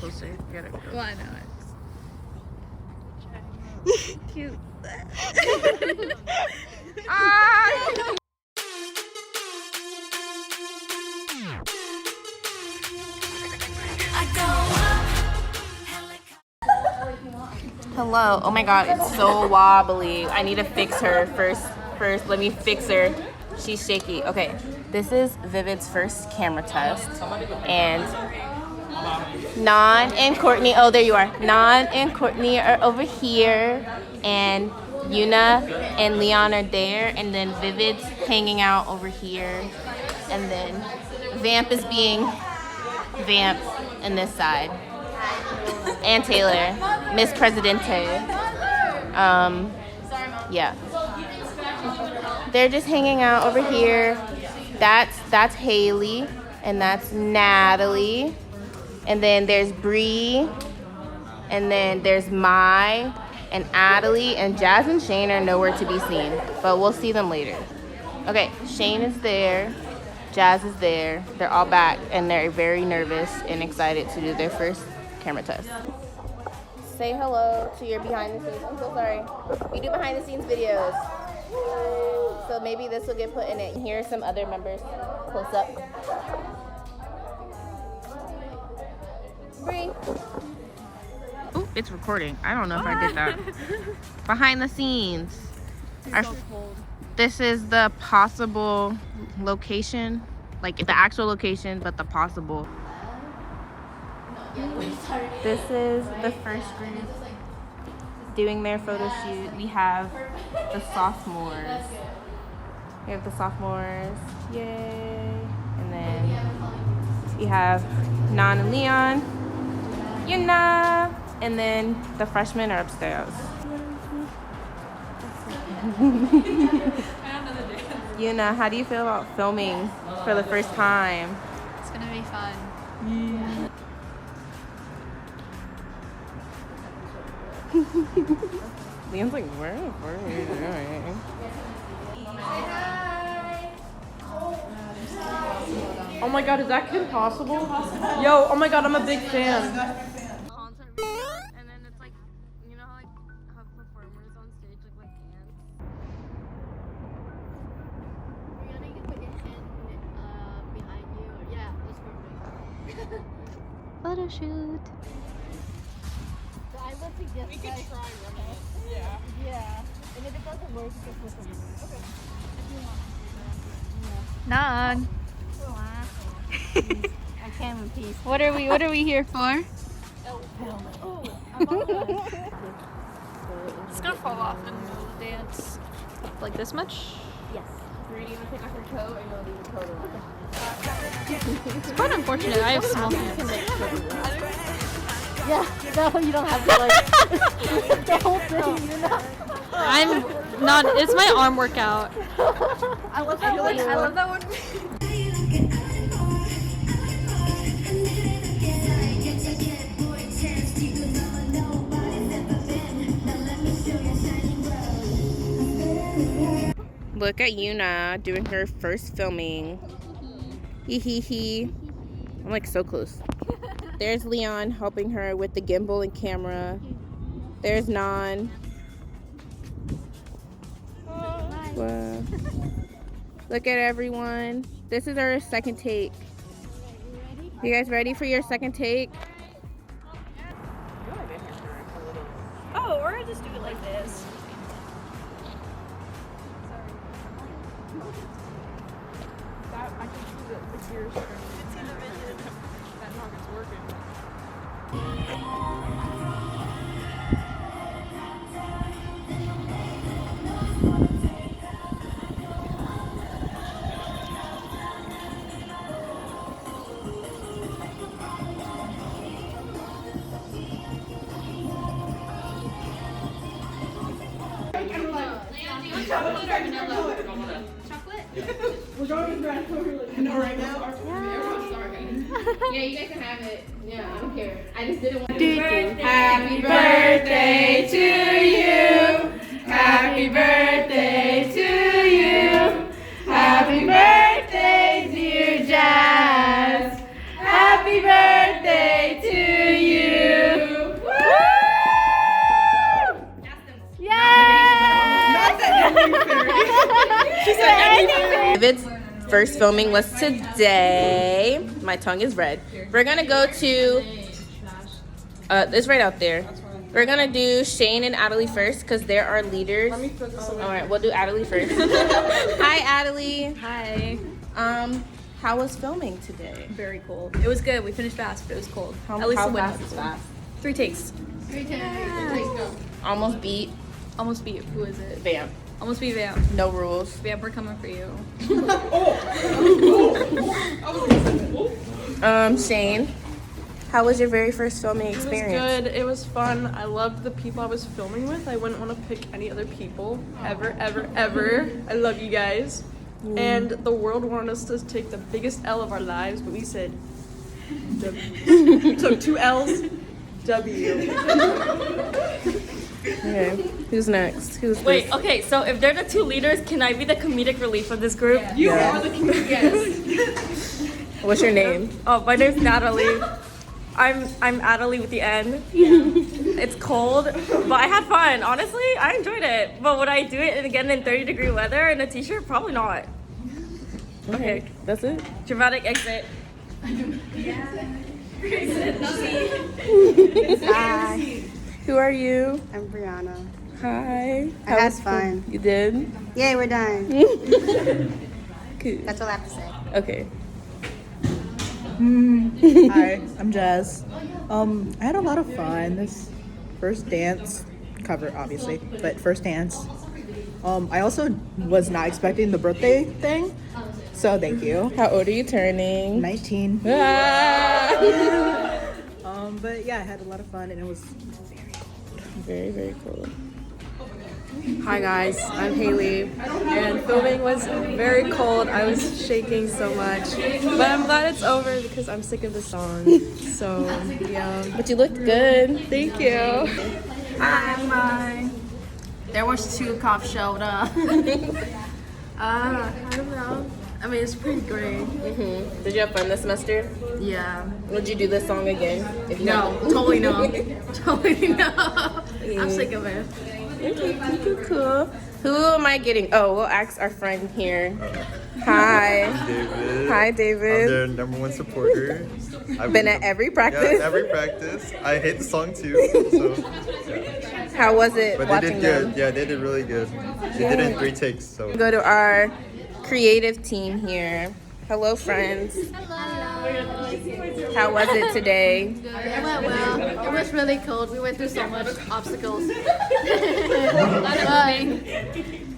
closer. Get it. Well, I know it. Cute. Hello. Oh my god, it's so wobbly. I need to fix her first. Let me fix her. She's shaky. Okay, this is Vivid's first camera test. And Nan and Courtney, oh there you are. Nan and Courtney are over here. And Yuna and Leon are there. And then Vivid's hanging out over here. And then Vamp is being Vamp on this side. And Taylor, Miss Presidente. Yeah. They're just hanging out over here. That's Haley, and that's Natalie. And then there's Bree, and then there's Mai, and Adelie, and Jazz and Shane are nowhere to be seen, but we'll see them later. Okay, Shane is there. Jazz is there. They're all back, and they're very nervous and excited to do their first camera test. Say hello to your behind the scenes. I'm so sorry. We do behind the scenes videos. So maybe this will get put in it. Here are some other members. Close up. Bree. Oh, it's recording. I don't know if I did that. Behind the scenes. It's so cold. This is the possible location. Like the actual location, but the possible. This is the first group doing their photo shoot. We have the sophomores. Yay. And then we have Nan and Leon. Yuna. And then the freshmen are upstairs. Yuna, how do you feel about filming for the first time? It's gonna be fun. Yeah. Leon's like, where the fuck are you doing? Oh my god, is that kid possible? Yo, oh my god, I'm a big fan. Concert video, and then it's like, you know how like have performers on stage like dance? Rihanna, you can put your hand behind you. Yeah, that's perfect. Photo shoot. So I will suggest we could try running it. Yeah. Yeah. And if it doesn't work, you can put some. Okay. If you want to. Nan. I can't in peace. What are we here for? Oh, it's gonna fall off in the middle of the dance. Like this much? Yes. You're ready to take off your coat, or you'll leave your coat on? It's quite unfortunate. I have small hands. Yeah, no, you don't have to like the whole thing, you know. I'm not. It's my arm workout. I love that one. I love that one. Look at Yuna doing her first filming. Hee hee hee. I'm like so close. There's Leon helping her with the gimbal and camera. There's Nan. Wow. Look at everyone. This is our second take. You guys ready for your second take? Oh, or I just do it like this. That I can see the gears. You can see the vision. That knock is working. We're going to grad I know right now. Yeah, you guys can have it. Yeah, I don't care. I just didn't want to. Happy birthday to you. Happy birthday to you. Happy birthday, dear Jazz. Happy birthday to you. Vivid's first filming was today. My tongue is red. We're gonna go to, it's right out there. We're gonna do Shane and Adelie first because they're our leaders. All right, we'll do Adelie first. Hi, Adelie. Hi. How was filming today? Very cold. It was good. We finished fast, but it was cold. How At least the wind fast was is cold. fast? 3 takes. Almost beat Almost beat. Who is it? Vamp. Almost beat Vamp. No rules. Vamp, we're coming for you. Shane, how was your very first filming experience? It was good. It was fun. I loved the people I was filming with. I wouldn't want to pick any other people ever, ever, ever. I love you guys. And the world wanted us to take the biggest L of our lives, but we said W. We took 2 L's. W. Okay, who's next? Who's Wait, this? okay, so if they're the 2 leaders, can I be the comedic relief of this group? You are the comedian. What's your name? Oh, my name's Natalie. I'm Adelie with the N. It's cold, but I had fun. Honestly, I enjoyed it. But would I do it again in 30-degree weather in a t-shirt? Probably not. Okay, That's it? dramatic exit. Hi. Who are you? I'm Brianna. Hi. I had fun. You did? Yay, we're done. Cool. That's all I have to say. Okay. Hi, I'm Jazz. I had a lot of fun. This first dance cover, obviously, but first dance. I also was not expecting the birthday thing, so thank you. How old are you turning? 19. Ah! But yeah, I had a lot of fun, and it was Very, very cool. Hi guys, I'm Haley, and filming was very cold. I was shaking so much, but I'm glad it's over because I'm sick of the song. So yeah, But you looked good. thank you. Hi. There was 2 cops showed up. I don't know. I mean, it's pretty great. Did you have fun this semester? Yeah. Would you do this song again? If you No, totally no. Totally no. I'm sick of it. Cool. Who am I getting? Oh, we'll ask our friend here. Hi. David. Hi, I'm David. their #1 supporter. I've Been at every practice. Yeah, every practice. I hate the song too. So, How was it but they watching did good. them? Yeah, they did really good. They did it in 3 takes. So Go to our creative team here. Hello, friends. How was it today? It went well. It was really cold. We went through so much obstacles.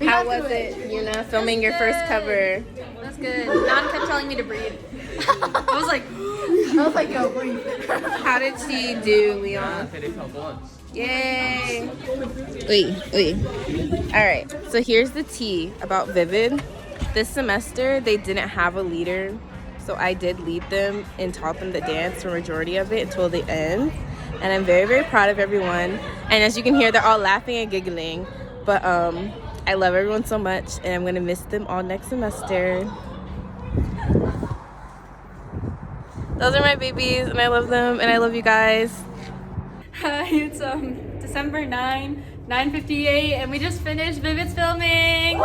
How was it, Yuna, filming your first cover? That's good. Don kept telling me to breathe. I was like, Yo, breathe. How did she do, Leon? Yay! Wait. All right, so here's the tea about Vivid. This semester, they didn't have a leader, so I did lead them and taught them the dance for majority of it until the end. And I'm very, very proud of everyone. And as you can hear, they're all laughing and giggling. But I love everyone so much, and I'm gonna miss them all next semester. Those are my babies, and I love them, and I love you guys. hi, it's December 9, 9:58, and we just finished Vivid's filming.